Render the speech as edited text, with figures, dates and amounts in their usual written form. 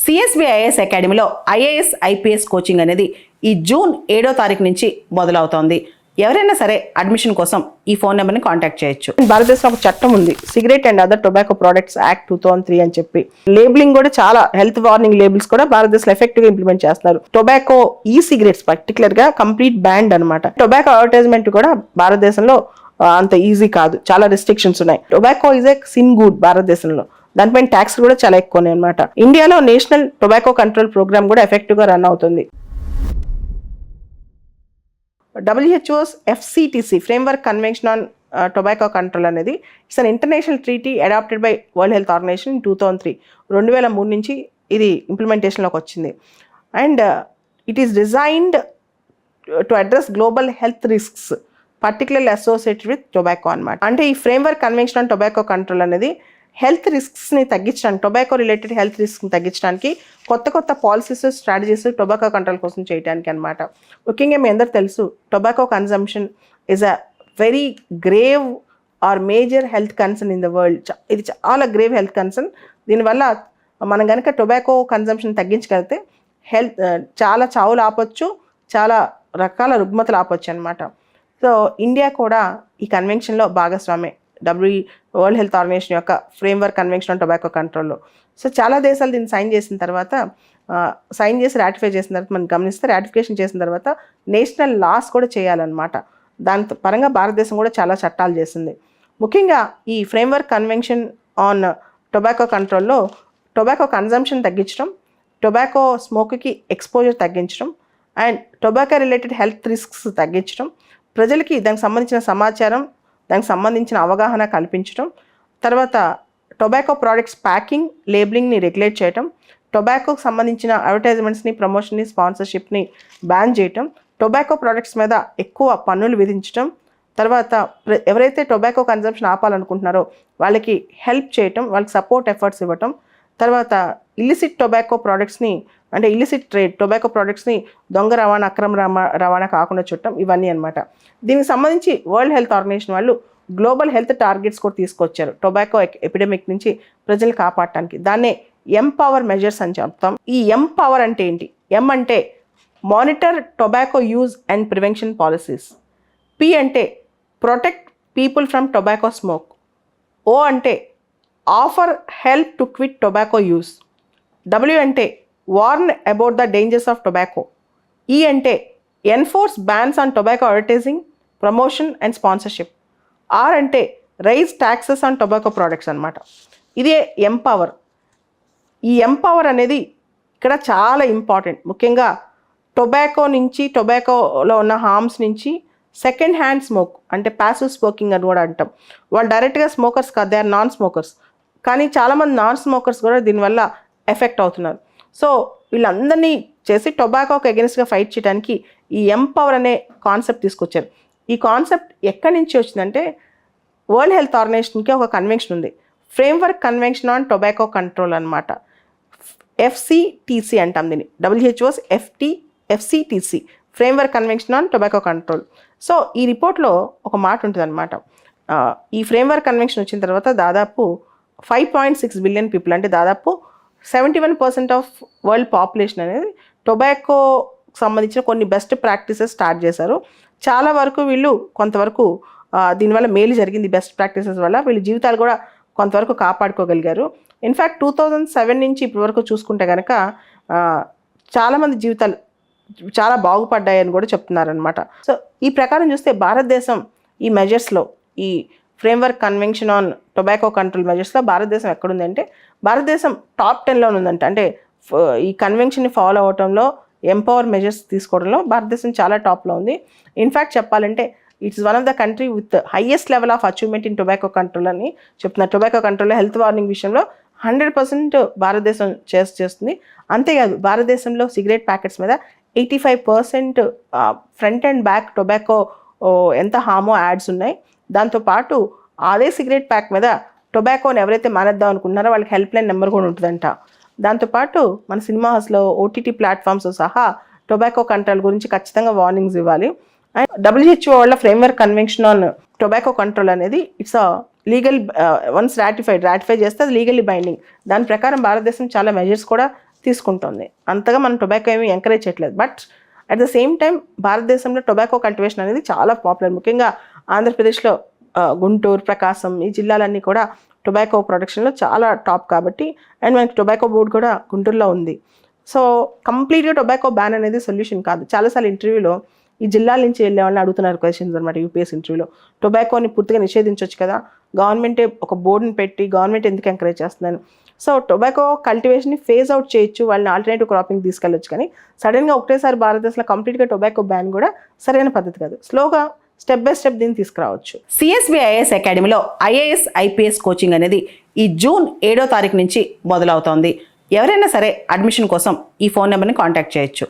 CSBIS అకాడమీలో IAS IPS coaching అనేది ఈ జూన్ 7వ తారీఖు నుంచి మొదలవుతోంది. ఎవరైనా సరే అడ్మిషన్ కోసం ఈ ఫోన్ నెంబర్ని కాంటాక్ట్ చేయొచ్చు. భారతదేశంలో ఒక చట్టం ఉంది, cigarette and other tobacco products act 2003 అని చెప్పి. లేబులింగ్ కూడా చాలా హెల్త్ వార్నింగ్ లేబుల్స్ కూడా భారతదేశంలో ఎఫెక్టివ్ గా ఇంప్లిమెంట్ చేస్తున్నారు. టొబాకో ఈ సిగరెట్స్ పర్టికులర్ గా కంప్లీట్ బ్యాండ్ అనమాట. టొబాకో అడ్వర్టైజ్మెంట్ కూడా భారతదేశంలో అంత ఈజీ కాదు, చాలా రెస్ట్రిక్షన్స్ ఉన్నాయి. Tobacco is a sin good భారతదేశంలో, దానిపైన ట్యాక్స్ కూడా చాలా ఎక్కువనే అనమాట. ఇండియాలో నేషనల్ టొబాకో కంట్రోల్ ప్రోగ్రామ్ కూడా ఎఫెక్టివ్ గా రన్ అవుతుంది. WHO's FCTC framework convention on tobacco control అనేది it's an international treaty adopted by world health organisation in 2003. 2003 నుంచి ఇది ఇంప్లిమెంటేషన్లోకి వచ్చింది. And it is designed to address global health risks particularly associated with tobacco అనమాట. అంటే ఈ framework convention on tobacco control అనేది health రిస్క్స్ని తగ్గించడానికి, టొబాకో రిలేటెడ్ హెల్త్ రిస్క్ని తగ్గించడానికి కొత్త పాలసీస్ స్ట్రాటజీస్ టొబాకో కంట్రోల్ కోసం చేయడానికి అనమాట. ముఖ్యంగా మీ అందరూ తెలుసు, tobacco consumption is a very grave or major health concern in the world. ఇది చాలా గ్రేవ్ హెల్త్ కన్సర్న్. దీనివల్ల మనం కనుక టొబాకో కన్జంప్షన్ తగ్గించగలిగితే చాలా చావులు ఆపొచ్చు, చాలా రకాల రుగ్మతలు ఆపొచ్చు అనమాట. సో ఇండియా కూడా ఈ కన్వెన్షన్లో భాగస్వామే, వరల్డ్ హెల్త్ ఆర్గనైజేషన్ యొక్క ఫ్రేమ్వర్క్ కన్వెన్షన్ ఆన్ టొబాకో కంట్రోల్లో. సో చాలా దేశాలు దీన్ని సైన్ చేసిన తర్వాత, రాటిఫై చేసిన తర్వాత మనం గమనిస్తే, రాటిఫికేషన్ చేసిన తర్వాత నేషనల్ లాస్ కూడా చేయాలన్నమాట. దాని పరంగా భారతదేశం కూడా చాలా చట్టాలు చేసింది. ముఖ్యంగా ఈ ఫ్రేమ్వర్క్ కన్వెన్షన్ ఆన్ టొబాకో కంట్రోల్లో టొబాకో కన్జంప్షన్ తగ్గించడం, టొబాకో స్మోక్కి ఎక్స్పోజర్ తగ్గించడం, and tobacco related health risks తగ్గించడం, ప్రజలకి దానికి సంబంధించిన సమాచారం, దానికి సంబంధించిన అవగాహన కల్పించడం, తర్వాత టొబాకో ప్రోడక్ట్స్ ప్యాకింగ్, లేబులింగ్ని రెగ్యులేట్ చేయటం, టొబాకోకి సంబంధించిన అడ్వర్టైజ్మెంట్స్ని, ప్రమోషన్ని, స్పాన్సర్షిప్ని బ్యాన్ చేయటం, టొబాకో ప్రోడక్ట్స్ మీద ఎక్కువ పన్నులు విధించడం, తర్వాత ఎవరైతే టొబాకో కన్జంప్షన్ ఆపాలనుకుంటున్నారో వాళ్ళకి హెల్ప్ చేయటం, వాళ్ళకి సపోర్ట్ ఎఫర్ట్స్ ఇవ్వటం, తర్వాత ఇల్లిసిట్ టొబాకో ప్రోడక్ట్స్ని, అంటే ఇల్లిసిట్ ట్రేడ్ టొబాకో ప్రోడక్ట్స్ని దొంగ రవాణా, అక్రమ రవాణా కాకుండా చుట్టం, ఇవన్నీ అనమాట. దీనికి సంబంధించి వరల్డ్ హెల్త్ ఆర్గనైజేషన్ వాళ్ళు గ్లోబల్ హెల్త్ టార్గెట్స్ కూడా తీసుకొచ్చారు టొబాకో ఎపిడమిక్ నుంచి ప్రజలు కాపాడటానికి. దాన్నే ఎంపవర్ మెజర్స్ అని చెప్తాం. ఈ ఎంపవర్ అంటే ఏంటి? ఎం అంటే monitor tobacco use and prevention policies. P అంటే protect people from tobacco smoke. O అంటే offer help to quit tobacco use. W అంటే warn about the dangers of tobacco. E అంటే enforce bans on tobacco advertising, promotion and sponsorship. R అంటే raise taxes on tobacco products అనమాట. ఇదే empower. ఈ empower అనేది ఇక్కడ చాలా ఇంపార్టెంట్. ముఖ్యంగా టొబాకో నుంచి, టొబాకోలో ఉన్న హార్మ్స్ నుంచి సెకండ్ హ్యాండ్ స్మోక్, అంటే ప్యాసివ్ స్మోకింగ్ అని కూడా అంటాం. వాళ్ళు డైరెక్ట్గా స్మోకర్స్ కాదు, దే ఆర్ నాన్ స్మోకర్స్. కానీ చాలామంది నాన్ స్మోకర్స్ కూడా దీనివల్ల ఎఫెక్ట్ అవుతున్నారు. సో వీళ్ళందరినీ చేసి టొబాకోకి అగెన్స్ట్గా ఫైట్ చేయడానికి ఈ ఎంపవర్ అనే కాన్సెప్ట్ తీసుకొచ్చారు. ఈ కాన్సెప్ట్ ఎక్కడి నుంచి వచ్చిందంటే, వరల్డ్ హెల్త్ ఆర్గనైజేషన్కి ఒక కన్వెన్షన్ ఉంది, framework convention on tobacco control అనమాట. FCTC అంటాం దీన్ని, WHO's FCTC framework convention on tobacco control. So ఈ రిపోర్ట్లో ఒక మాట ఉంటుంది అనమాట. ఈ ఫ్రేమ్వర్క్ కన్వెన్షన్ వచ్చిన తర్వాత దాదాపు 5.6 బిలియన్ పీపుల్, అంటే దాదాపు 71% ఆఫ్ వరల్డ్ పాపులేషన్ అనేది టొబాకో సంబంధించిన కొన్ని బెస్ట్ ప్రాక్టీసెస్ స్టార్ట్ చేశారు. చాలా వరకు వీళ్ళు కొంతవరకు దీనివల్ల మేలు జరిగింది. బెస్ట్ ప్రాక్టీసెస్ వల్ల వీళ్ళ జీవితాలు కూడా కొంతవరకు కాపాడుకోగలిగారు. ఇన్ఫ్యాక్ట్ 2007 నుంచి ఇప్పటి వరకు చూసుకుంటే కనుక చాలామంది జీవితాలు చాలా బాగుపడ్డాయని కూడా చెప్తున్నారనమాట. సో ఈ ప్రకారం చూస్తే భారతదేశం ఈ మెజర్స్లో, ఈ framework convention on tobacco control మెజర్స్లో భారతదేశం ఎక్కడుందంటే, భారతదేశం టాప్ 10లో ఉందంట. అంటే ఈ కన్వెన్షన్ని ఫాలో అవటంలో, ఎంపవర్ మెజర్స్ తీసుకోవడంలో భారతదేశం చాలా టాప్లో ఉంది. ఇన్ఫ్యాక్ట్ చెప్పాలంటే it's one of the country with highest level of achievement in tobacco control అని చెప్తున్నారు. టొబాకో కంట్రోల్లో హెల్త్ వార్నింగ్ విషయంలో 100% భారతదేశం చేస్తుంది. అంతేకాదు, భారతదేశంలో సిగరెట్ ప్యాకెట్స్ మీద 85% ఫ్రంట్ అండ్ బ్యాక్ టొబాకో ఎంత హామో యాడ్స్ ఉన్నాయి. దాంతోపాటు అదే సిగరెట్ ప్యాక్ మీద టొబాకోని ఎవరైతే మానేద్దాం అనుకుంటున్నారో వాళ్ళకి హెల్ప్ లైన్ నెంబర్ కూడా ఉంటుందంట. దాంతోపాటు మన సినిమా హౌస్లో, OTT ప్లాట్ఫామ్స్ సహా టొబాకో కంట్రోల్ గురించి ఖచ్చితంగా వార్నింగ్స్ ఇవ్వాలి. అండ్ WHO వాళ్ళ framework convention on tobacco control అనేది ఇట్స్ లీగల్, వన్స్ రాటిఫై చేస్తే అది లీగల్లీ బైండింగ్. దాని ప్రకారం భారతదేశం చాలా మెజర్స్ కూడా తీసుకుంటుంది. అంతగా మనం టొబాకో ఏమీ ఎంకరేజ్ చేయట్లేదు. But at the same time భారతదేశంలో టొబాకో కల్టివేషన్ అనేది చాలా పాపులర్. ముఖ్యంగా ఆంధ్రప్రదేశ్లో గుంటూరు, ప్రకాశం ఈ జిల్లాలన్నీ కూడా టొబాకో ప్రొడక్షన్లో చాలా టాప్ కాబట్టి, అండ్ మనకి టొబాకో బోర్డు కూడా గుంటూరులో ఉంది. సో కంప్లీట్గా టొబాకో బ్యాన్ అనేది సొల్యూషన్ కాదు. చాలాసార్లు ఇంటర్వ్యూలో ఈ జిల్లాల నుంచి వెళ్ళే వాళ్ళని అడుగుతున్నారు క్వశ్చన్స్ అనమాట యూపీఎస్ ఇంటర్వ్యూలో. టొబాకోని పూర్తిగా నిషేధించవచ్చు కదా, గవర్నమెంటే ఒక బోర్డుని పెట్టి గవర్నమెంట్ ఎందుకు ఎంకరేజ్ చేస్తుందని. సో టొబాకో కల్టివేషన్ని ఫేజ్ అవుట్ చేయొచ్చు, వాళ్ళని ఆల్టర్నేటివ్ క్రాపింగ్ తీసుకెళ్ళొచ్చు. కానీ సడన్గా ఒకటేసారి భారతదేశంలో కంప్లీట్గా టొబాకో బ్యాన్ కూడా సరైన పద్ధతి కాదు. స్లోగా స్టెప్ బై స్టెప్ దీన్ని తీసుకురావచ్చు. సిఎస్బి ఐఏఎస్ అకాడమీలో ఐఏఎస్ ఐపీఎస్ కోచింగ్ అనేది ఈ జూన్ 7వ తారీఖు నుంచి మొదలవుతోంది. ఎవరైనా సరే అడ్మిషన్ కోసం ఈ ఫోన్ నెంబర్ని కాంటాక్ట్ చేయొచ్చు.